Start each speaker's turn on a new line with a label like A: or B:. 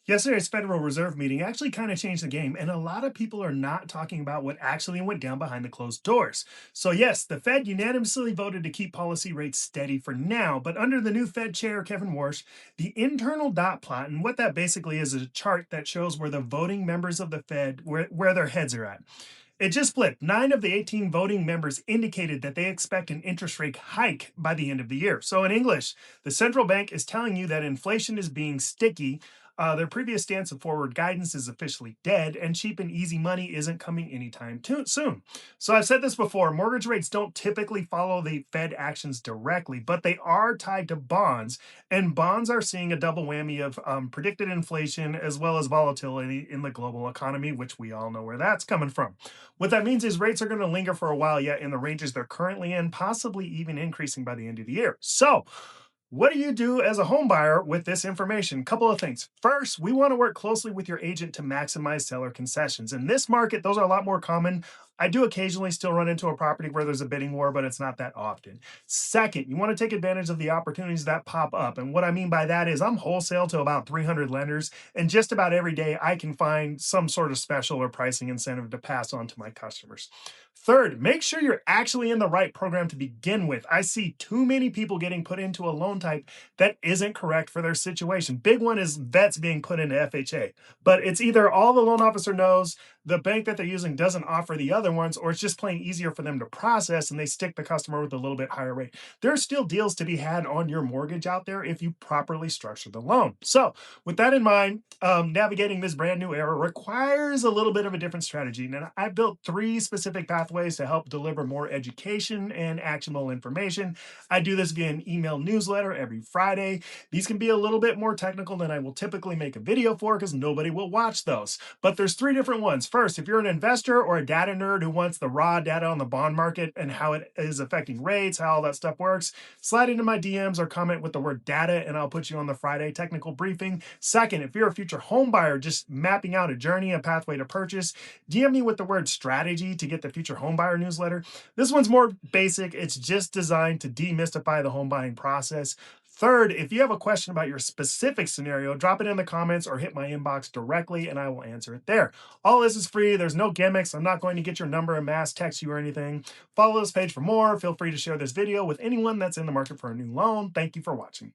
A: Yesterday's Federal Reserve meeting actually kind of changed the game, and a lot of people are not talking about what actually went down behind the closed doors. So, yes, the Fed unanimously voted to keep policy rates steady for now, but under the new Fed Chair Kevin Warsh, the internal dot plot, and what that basically is a chart that shows where the voting members of the Fed, where their heads are at. It just flipped. 9 of the 18 voting members indicated that they expect an interest rate hike by the end of the year. So, in English, the central bank is telling you that inflation is being sticky. Their previous stance of forward guidance is officially dead, and cheap and easy money isn't coming anytime soon. So, I've said this before, mortgage rates don't typically follow the Fed actions directly, but they are tied to bonds, and bonds are seeing a double whammy of predicted inflation as well as volatility in the global economy, which we all know where that's coming from. What that means is rates are going to linger for a while yet in the ranges they're currently in, possibly even increasing by the end of the year. So, what do you do as a home buyer with this information? Couple of things. First, we want to work closely with your agent to maximize seller concessions. In this market, those are a lot more common. I do occasionally still run into a property where there's a bidding war, but it's not that often. Second, you want to take advantage of the opportunities that pop up. And what I mean by that is I'm wholesale to about 300 lenders, and just about every day I can find some sort of special or pricing incentive to pass on to my customers. Third, make sure you're actually in the right program to begin with. I see too many people getting put into a loan type that isn't correct for their situation. Big one is vets being put into FHA, but it's either all the loan officer knows, the bank that they're using doesn't offer the other ones, or it's just plain easier for them to process and they stick the customer with a little bit higher rate. There are still deals to be had on your mortgage out there if you properly structure the loan. So, with that in mind, navigating this brand new era requires a little bit of a different strategy. And I built 3 specific pathways to help deliver more education and actionable information. I do this via an email newsletter every Friday. These can be a little bit more technical than I will typically make a video for because nobody will watch those. But there's 3 different ones. First, if you're an investor or a data nerd who wants the raw data on the bond market and how it is affecting rates, how all that stuff works, slide into my DMs or comment with the word data and I'll put you on the Friday technical briefing. Second, if you're a future home buyer just mapping out a journey, a pathway to purchase, DM me with the word strategy to get the future home buyer newsletter. This one's more basic. It's just designed to demystify the home buying process. Third, if you have a question about your specific scenario, drop it in the comments or hit my inbox directly and I will answer it there. All this is free. There's no gimmicks. I'm not going to get your number and mass text you or anything. Follow this page for more. Feel free to share this video with anyone that's in the market for a new loan. Thank you for watching.